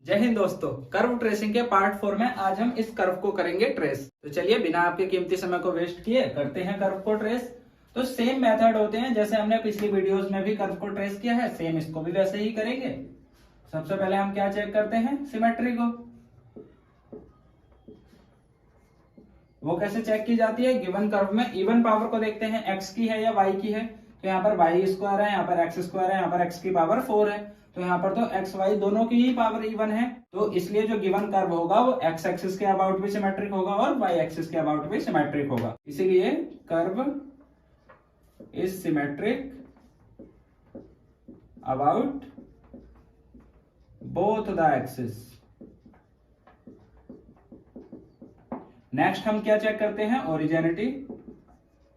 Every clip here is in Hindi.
जय हिंद दोस्तों। कर्व ट्रेसिंग के पार्ट 4 में आज हम इस कर्व को करेंगे ट्रेस। तो चलिए बिना आपके कीमती समय को वेस्ट किए करते हैं कर्व को ट्रेस। तो सेम मेथड होते हैं जैसे हमने पिछली वीडियोस में भी कर्व को ट्रेस किया है, सेम इसको भी वैसे ही करेंगे। सबसे पहले हम क्या चेक करते हैं, सिमेट्री को। वो कैसे चेक की जाती है, गिवन कर्व में इवन पावर को देखते हैं, एक्स की है या वाई की है। तो यहाँ पर वाई स्क्वायर है, यहाँ पर एक्स स्क्वायर है, यहाँ पर एक्स की पावर 4 है। तो यहाँ पर तो एक्स वाई दोनों की ही पावर इवन है, तो इसलिए जो गिवन कर्व होगा वो एक्स एक्सिस के अबाउट भी सिमेट्रिक होगा और वाई एक्सिस के अबाउट भी सिमेट्रिक होगा। इसीलिए curve is symmetric about both the axis. Next हम क्या चेक करते हैं, ओरिजिनिटी।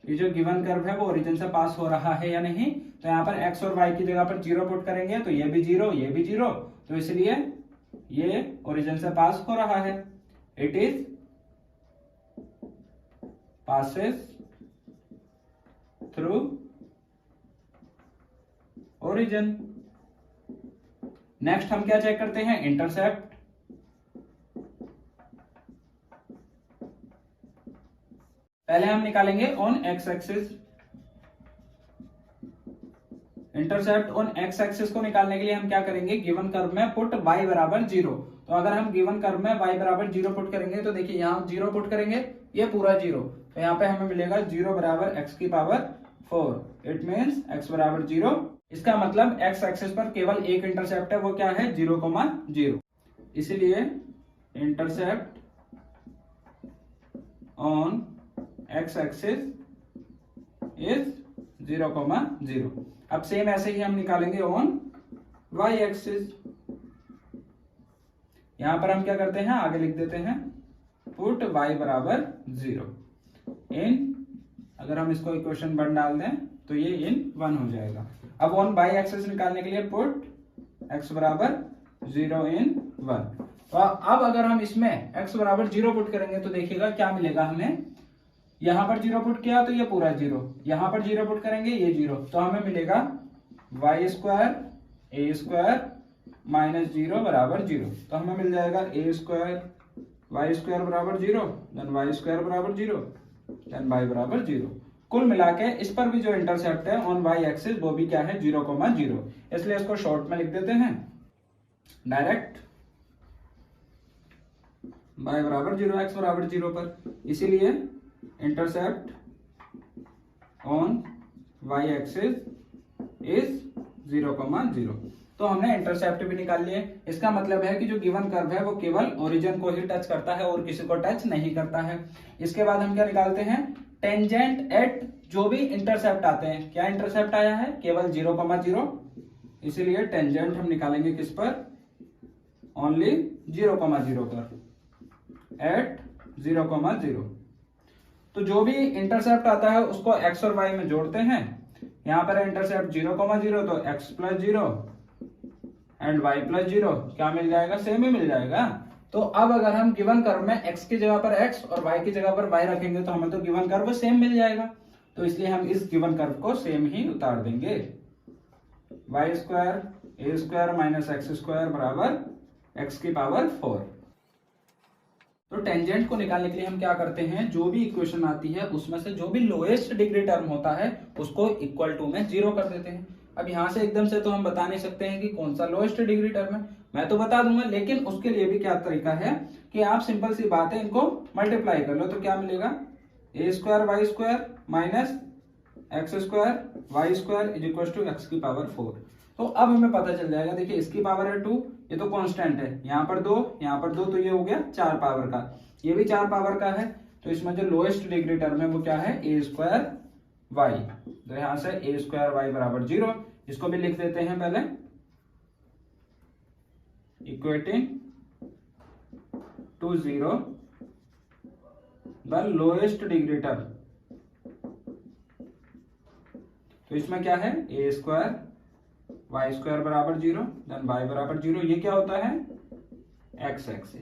ये जो गिवन कर्व है वो ओरिजिन से पास हो रहा है या नहीं। तो यहाँ पर x और y की जगह पर 0 पुट करेंगे तो ये भी 0, ये भी 0, तो इसलिए ये ओरिजिन से पास हो रहा है। It is passes through origin. Next हम क्या चेक करते हैं, इंटरसेप्ट। पहले हम निकालेंगे on x axis. Intercept on x axis को निकालने के लिए हम क्या करेंगे, गिवन कर्व में पुट y बराबर 0। तो अगर हम गिवन कर्व में y बराबर 0 पुट करेंगे तो देखिए यहाँ 0 पुट करेंगे, ये पूरा 0, तो यहाँ पे हमें मिलेगा 0 बराबर x की पावर 4। इट मीन्स x बराबर 0। इसका मतलब x एक्सिस पर केवल एक इंटरसेप्ट है, वो क्या है, 0,0। इसीलिए intercept on x axis is 0,0। अब सेम ऐसे ही हम निकालेंगे ऑन y एक्सिस। यहां पर हम क्या करते हैं, आगे लिख देते हैं पुट y बराबर 0 इन, अगर हम इसको इक्वेशन 1 डाल दें तो ये इन 1 हो जाएगा। अब ऑन y एक्सिस निकालने के लिए पुट x बराबर 0 इन 1। तो अब अगर हम इसमें x बराबर 0 पुट करेंगे तो देखिएगा क्या मिलेगा हमें। यहां पर 0 पुट किया तो ये पूरा 0, यहां पर 0 पुट करेंगे ये 0, तो हमें मिलेगा Y square a square minus 0 बराबर 0। तो हमें मिल जाएगा ए स्क्वायर वाई स्क्वायर बराबर 0, देन वाई स्क्वायर बराबर 0, देन वाई बराबर 0। कुल मिला के इस पर भी जो इंटरसेप्ट है ऑन वाई एक्सिस वो भी क्या है, 0,0। इसलिए इसको शॉर्ट में लिख देते हैं डायरेक्ट वाई बराबर 0 एक्स बराबर 0 पर। इसीलिए intercept on Y axis is 0,0। तो हमने इंटरसेप्ट भी निकाल लिए। इसका मतलब है कि जो गिवन कर्व है वो केवल ओरिजिन को ही टच करता है और किसी को टच नहीं करता है। इसके बाद हम क्या निकालते हैं, टेंजेंट एट जो भी इंटरसेप्ट आते हैं। क्या इंटरसेप्ट आया है, केवल 0,0, इसीलिए टेंजेंट हम निकालेंगे किस पर, ओनली 0,0 पर, एट 0,0। तो जो भी इंटरसेप्ट आता है उसको x और y में जोड़ते हैं। यहां पर इंटरसेप्ट 0,0 तो x plus 0 and y plus 0, क्या मिल जाएगा, सेम ही मिल जाएगा। तो अब अगर हम गिवन कर्व में x की जगह पर x और y की जगह पर y रखेंगे तो हमें तो गिवन कर्व सेम मिल जाएगा। तो इसलिए हम इस गिवन कर्व को सेम ही उतार देंगे। Y square a square minus x square बराबर x की पावर 4। तो टेंजेंट को निकालने के लिए हम क्या करते हैं, जो भी इक्वेशन आती है उसमें से जो भी लोएस्ट डिग्री टर्म होता है उसको इक्वल टू में 0 कर देते हैं। अब यहां से एकदम से तो हम बता नहीं सकते हैं कि कौन सा लोएस्ट डिग्री टर्म है, मैं तो बता दूंगा, लेकिन उसके लिए भी क्या तरीका है कि आप सिंपल सी बात है, इनको मल्टीप्लाई कर लो तो क्या मिलेगा, a square y square minus x square y square is equal to x की पावर 4। तो अब हमें पता चल जाएगा, देखिए इसकी पावर है 2, ये तो कांस्टेंट है, यहाँ पर 2, यहाँ पर 2, तो ये हो गया 4 पावर का, ये भी 4 पावर का है। तो इसमें जो लोएस्ट डिग्री टर्म है वो क्या है, ए स्क्वायर वाई। तो यहां से ए स्क्वायर वाई बराबर 0, इसको भी लिख देते हैं पहले, equating to 0 the lowest degree term. तो इसमें क्या है, ए स्क्वायर वाई स्क्वायर बराबर 0, देन वाई बराबर 0, ये क्या होता है, एक्स एक्सिस।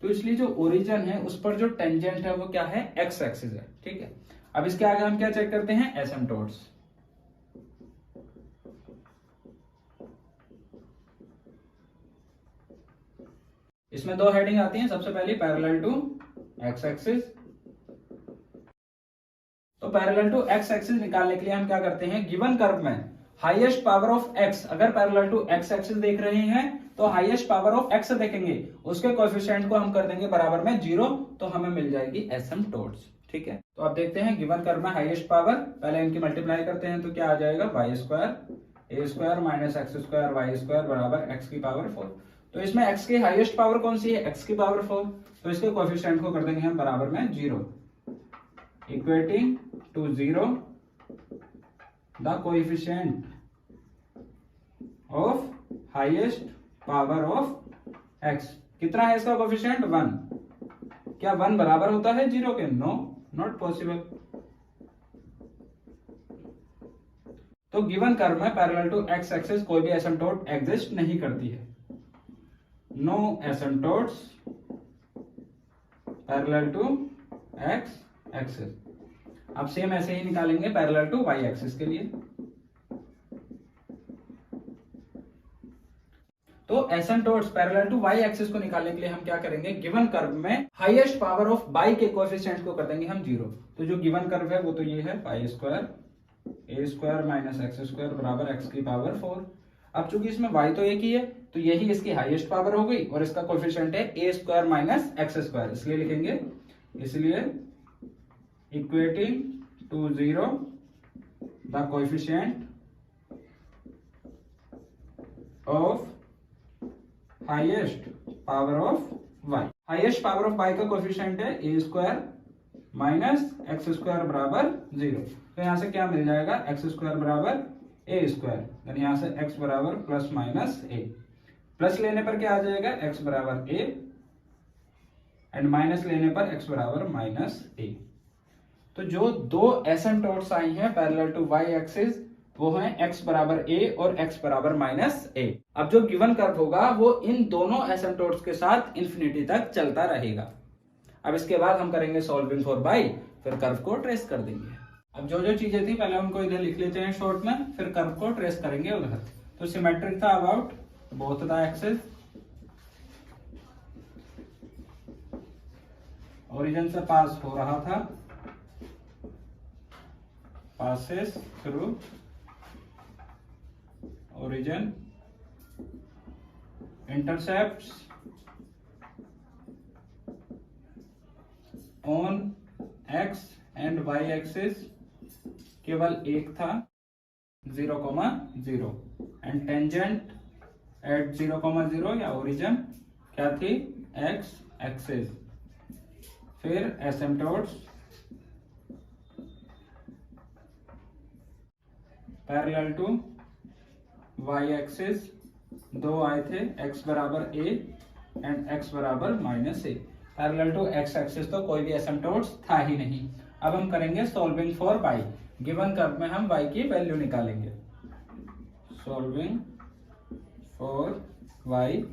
तो इसलिए जो ओरिजिन है उस पर जो टेंजेंट है वो क्या है, एक्स एक्सिस है, ठीक है। अब इसके आगे हम क्या चेक करते हैं, एसिम्पटोट्स। इसमें दो हेडिंग आती हैं। सबसे पहली पैरेलल टू एक्स एक्सिस। तो पैरेलल टू एक्स एक्सिस निकालने के लिए हम क्या करते हैं, गिवन कर्व में हाईएस्ट पावर ऑफ एक्स, अगर पैरेलल टू एक्स एक्सिस देख रहे हैं तो हाईएस्ट पावर ऑफ एक्स देखेंगे, उसके कोएफिशिएंट को हम कर देंगे बराबर में 0, तो हमें मिल जाएगी एसिम्प्टोट्स। ठीक है, तो अब देखते हैं गिवन कर्व में हाईएस्ट पावर, पहले इनकी मल्टीप्लाई करते हैं तो क्या आ जाएगा, y square a square minus x square y square बराबर एक्स की पावर 4। तो इसमें एक्स की हाईएस्ट पावर कौन सी है, एक्स की पावर 4, तो इसके कोएफिशिएंट को कर देंगे हम बराबर में 0, equating to 0 the coefficient of highest power of X. कितना है इसका कोएफिशिएंट, 1। क्या 1 बराबर होता है 0 के, नो, नॉट पॉसिबल। तो गिवन कर्व में पैरेलल टू एक्स एक्सिस कोई भी एसिम्प्टोट एग्जिस्ट नहीं करती है, no asymptotes parallel to X axis. अब सेम ऐसे ही निकालेंगे पैरेलल टू वाई एक्सिस के लिए। तो asymptotes parallel to Y axis को निकालने के लिए हम क्या करेंगे, गिवन कर्व में हाईएस्ट पावर ऑफ वाई के कोएफिशिएंट को कर देंगे हम 0। तो जो गिवन कर्व है वो तो ये है, Y square a square minus x square बराबर एक्स की पावर 4। अब चूंकि इसमें y तो एक ही है तो यही इसकी हाईएस्ट पावर हो गई और इसका कोएफिशिएंट है A square minus x square, इसलिए लिखेंगे, इसलिए equating to 0 the coefficient of highest power of y। Highest power of y का कोएफिशिएंट है A square minus x square बराबर 0। तो यहां से क्या मिल जाएगा, एक्स स्क्वायर बराबर ए स्क्वायर, यानी यहां से एक्स बराबर प्लस माइनस ए, प्लस लेने पर क्या आ जाएगा, एक्स बराबर ए एंड माइनस लेने पर एक्स बराबर माइनस ए। तो जो दो एसिम्प्टोट्स आई हैं पैरेलल टू वाई एक्सिस वो हैं x बराबर a और x बराबर माइनस a। अब जो गिवन कर्व होगा वो इन दोनों एसिम्प्टोट्स के साथ इंफिनिटी तक चलता रहेगा। अब इसके बाद हम करेंगे सॉल्विंग फॉर y, फिर कर्व को ट्रेस कर देंगे। अब जो जो चीजें थी पहले उनको इधर लिख लेते हैं शॉर्ट में, फिर कर्व को ट्रेस करेंगे उधर। तो सिमेट्रिक था about both the axis, origin से पास हो रहा था, passes through origin, intercepts on x and y axis केवल एक था 0,0 एंड टेंजेंट एट 0,0 या ओरिजिन क्या थी, x एक्सिस। फिर asymptotes parallel to Y axis दो आए थे, x बराबर a एंड x बराबर minus a। Parallel to x axis तो कोई भी एसिम्प्टोट्स था ही नहीं। अब हम करेंगे solving for y। Given curve में हम y की वैल्यू निकालेंगे। सॉल्विंग फॉर y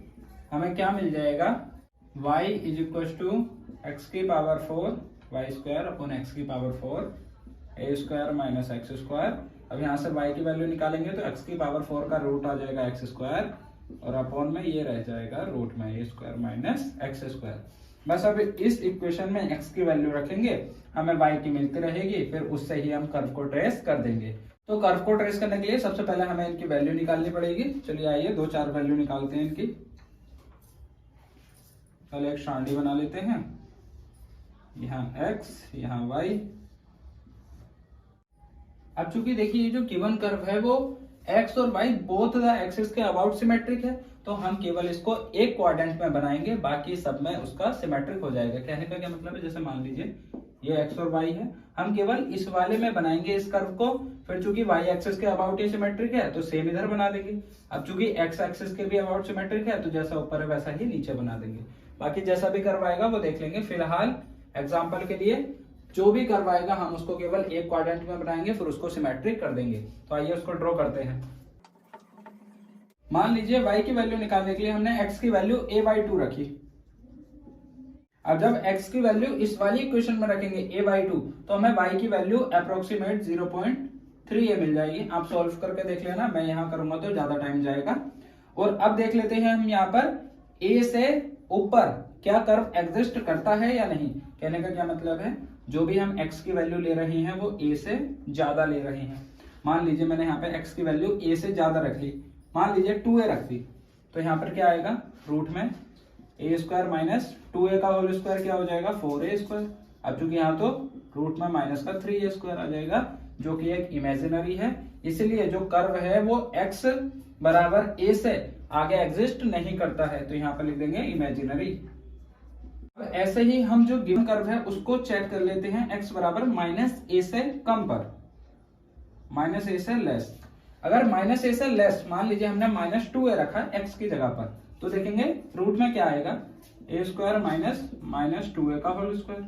हमें क्या मिल जाएगा, y is equal to x की power 4 y square upon x की power 4 a square minus x square. अब यहाँ से y की वैल्यू निकालेंगे तो x की पावर 4 का रूट आ जाएगा एक्स स्क्वायर और अपॉन में ये रह जाएगा रूट में ए स्क्वायर माइनस एक्स स्क्वायर। बस अब इस इक्वेशन में x की वैल्यू रखेंगे, हमें y की मिलती रहेगी, फिर उससे ही हम कर्व को ट्रेस कर देंगे। तो कर्व को ट्रेस करने के लिए सबसे पहले हमें इनकी वैल्यू निकालनी पड़ेगी। चलिए आइए 2-4 वैल्यू निकालते हैं इनकी। पहले एक शांडी बना लेते हैं, यहाँ x यहाँ y। अब चूंकि देखिए ये जो गिवन कर्व है वो x और y बोथ द एक्सिस के अबाउट सिमेट्रिक है, तो हम केवल इसको एक क्वाड्रेंट में बनाएंगे, बाकी सब में उसका सिमेट्रिक हो जाएगा। कहने का क्या मतलब है, जैसे मान लीजिए ये x और y है, हम केवल इस वाले में बनाएंगे इस कर्व को, फिर चूंकि y एक्सिस के अबाउट ये सिमेट्रिक है तो सेम इधर बना देंगे। अब चूंकि x एक्सिस के भी अबाउट सिमेट्रिक है तो जैसा ऊपर है वैसा ही नीचे बना देंगे। बाकी जैसा भी कर्व आएगा वो देख लेंगे। फिलहाल एग्जाम्पल के लिए जो भी कर्व आएगा हम उसको केवल एक क्वाड्रेंट में बनाएंगे, फिर उसको सिमेट्रिक कर देंगे। तो आइए उसको ड्रॉ करते हैं। मान लीजिए y की वैल्यू निकालने के लिए हमने x की वैल्यू a/2 रखी। अब जब x की वैल्यू इस वाली इक्वेशन में रखेंगे a/2 तो हमें y की वैल्यू अप्रोक्सीमेट 0.3a मिल जाएगी। आप सॉल्व करके देख लेना, मैं यहाँ करूंगा तो ज्यादा टाइम जाएगा। और अब देख लेते हैं हम यहाँ पर ए से ऊपर क्या कर्व एग्जिस्ट करता है या नहीं। कहने का क्या मतलब है, जो भी हम x की वैल्यू ले रहे हैं वो a से ज्यादा ले रहे हैं। मान लीजिए मैंने यहाँ पे x की वैल्यू a से ज्यादा रख ली, मान लीजिए 2a रख दी, तो यहाँ पर क्या आएगा, रूट में a स्क्वायर माइनस 2a का होल स्क्वायर क्या हो जाएगा 4a स्क्वायर। अब चूंकि यहाँ तो रूट में माइनस का 3a स्क्वायर आ जाएगा, जो कि एक इमेजिनरी है, इसलिए जो कर्व है वो x बराबर a से आगे एग्जिस्ट नहीं करता है, तो यहाँ पर लिख देंगे इमेजिनरी। ऐसे ही हम जो गिवन कर्व है उसको चेक कर लेते हैं x बराबर माइनस ए से कम पर, माइनस ए से लेस। अगर माइनस ए से लेस, मान लीजिए हमने माइनस 2a रखा है x की जगह पर, तो देखेंगे रूट में क्या आएगा, ए स्क्वायर माइनस माइनस 2a का होल स्क्वायर,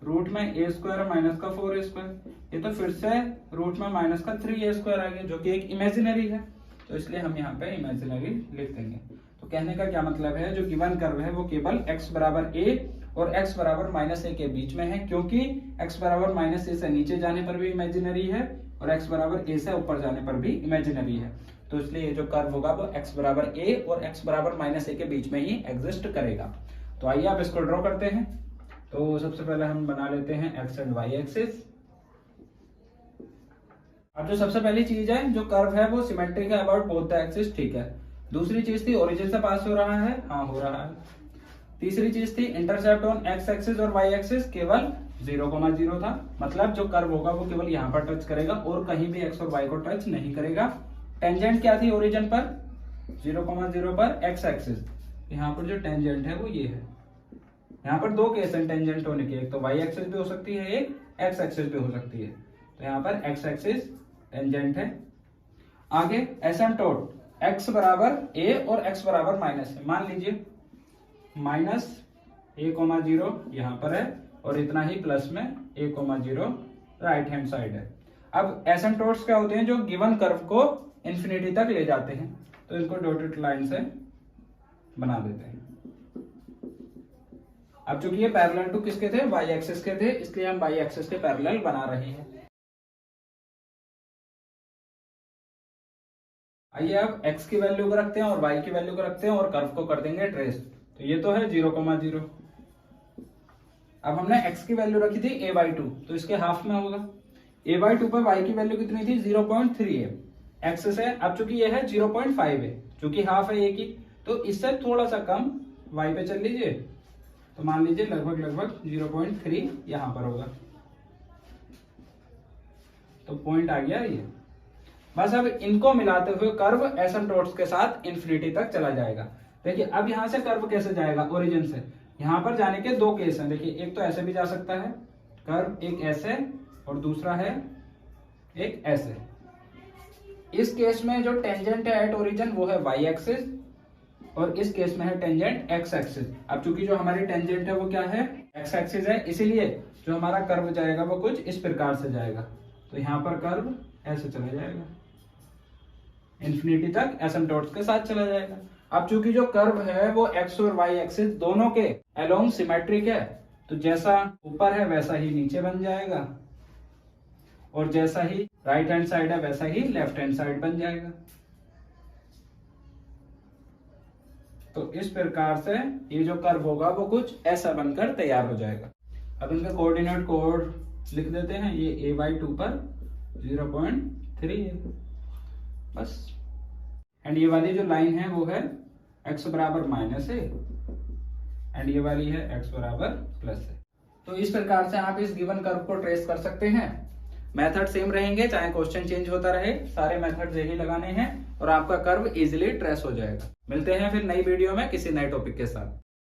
रूट में ए स्क्वायर माइनस का 4a स्क्वायर, ये तो फिर से रूट में माइनस का 3a स्क्वायर आ गया, जो कि एक इमेजिनरी है, तो इसलिए हम यहाँ पे इमेजिनरी लिख देंगे। तो कहने का क्या मतलब है, जो गिवन कर्व है वो केवल x बराबर a और x बराबर माइनस a के बीच में है, क्योंकि x बराबर माइनस a से नीचे जाने पर भी इमेजिनरी है और x बराबर a से ऊपर जाने पर भी इमेजिनरी है। तो इसलिए ये जो कर्व होगा वो x बराबर a और x बराबर माइनस a के बीच में ही एग्जिस्ट करेगा। तो आइए आप इसको ड्रॉ करते हैं। तो सबसे पहले हम बना लेते हैं x एंड y एक्सिस। अब जो सबसे पहली चीज है, जो कर्व है वो सिमेट्रिक है अबाउट बोथ द एक्सिस, ठीक है। दूसरी चीज थी ओरिजिन से पास हो रहा है, हाँ हो रहा है। तीसरी चीज थी इंटरसेप्ट ऑन x एक्सिस और y एक्सिस केवल 0,0 था, मतलब जो कर्व होगा वो केवल यहाँ पर टच करेगा और कहीं भी x और y को टच नहीं करेगा। टेंजेंट क्या थी ओरिजिन पर, 0,0 पर x एक्सिस, यहाँ पर जो टेंजेंट है वो ये है। यहाँ पर दो केस हैं टेंजेंट होने के, एक तो y एक्सिस भी हो सकती है, एक x एक्सिस भी हो सकती है। तो यहाँ पर x एक्सिस टेंजेंट है। आगे एसिम्पटोट x बराबर a और x बराबर माइनस है, मान लीजिए माइनस a,0 यहाँ पर है और इतना ही प्लस में a,0 राइट हैंड साइड है। अब एसिम्पटोट्स क्या होते हैं, जो गिवन कर्व को इंफिनिटी तक ले जाते हैं, तो इनको डॉटेड लाइन से बना देते हैं। अब चूंकि ये पैरेलल टू किसके थे, y एक्सिस के थे, इसलिए हम y एक्सिस के पैरेलल बना रहे हैं। आइए अब x की वैल्यू को रखते हैं और y की वैल्यू को रखते हैं और कर्व को कर देंगे ट्रेस। तो ये तो है 0,0। अब हमने x की वैल्यू रखी थी a/2, तो इसके हाफ में होगा। a/2 पर y की वैल्यू कितनी थी, 0.3 है। x से अब चूंकि ये है 0.5 है, चूंकि हाफ है a की, तो इससे थोड़ा सा कम y पे चल लीजिए, तो मान लीजिए लगभग 0.3 यहां पर होगा। तो पॉइंट आ गया ये। बस अब इनको मिलाते हुए कर्व एसिम्पटोट्स के साथ इंफिनिटी तक चला जाएगा। देखिए अब यहां से कर्व कैसे जाएगा, ओरिजिन से यहां पर जाने के दो केस हैं। देखिए एक तो ऐसे भी जा सकता है कर्व, एक ऐसे और दूसरा है एक ऐसे। इस केस में जो टेंजेंट है एट ओरिजिन वो है y एक्सिस और इस केस में है टेंजेंट x एक्सिस। अब चूंकि जो हमारी टेंजेंट है वो क्या है, x एक्सिस है, इसीलिए जो हमारा कर्व जाएगा वो कुछ इस प्रकार से जाएगा। तो यहाँ पर कर्व ऐसे चला जाएगा, इंफिनिटी तक एसिम्पटोट्स के साथ चला जाएगा। अब चूंकि जो कर्व है वो x और y एक्सिस दोनों के अलोंग सिमेट्रिक है, तो जैसा ऊपर है वैसा ही नीचे बन जाएगा और जैसा ही राइट हैंड साइड है वैसा ही लेफ्ट हैंड साइड बन जाएगा। तो इस प्रकार से ये जो कर्व होगा वो कुछ ऐसा बनकर तैयार हो जाएगा। अब इनका कोऑर्डिनेट कोड लिख देते हैं, ये a/2 पर 0.3 है बस। एंड ये वाली जो लाइन है वो है x बराबर माइनस है एंड ये वाली है x बराबर प्लस है। तो इस प्रकार से आप इस गिवन कर्व को ट्रेस कर सकते हैं। मेथड सेम रहेंगे, चाहे क्वेश्चन चेंज होता रहे, सारे मेथड यही लगाने हैं और आपका कर्व इजीली ट्रेस हो जाएगा। मिलते हैं फिर नई वीडियो में किसी नए टॉपिक के साथ।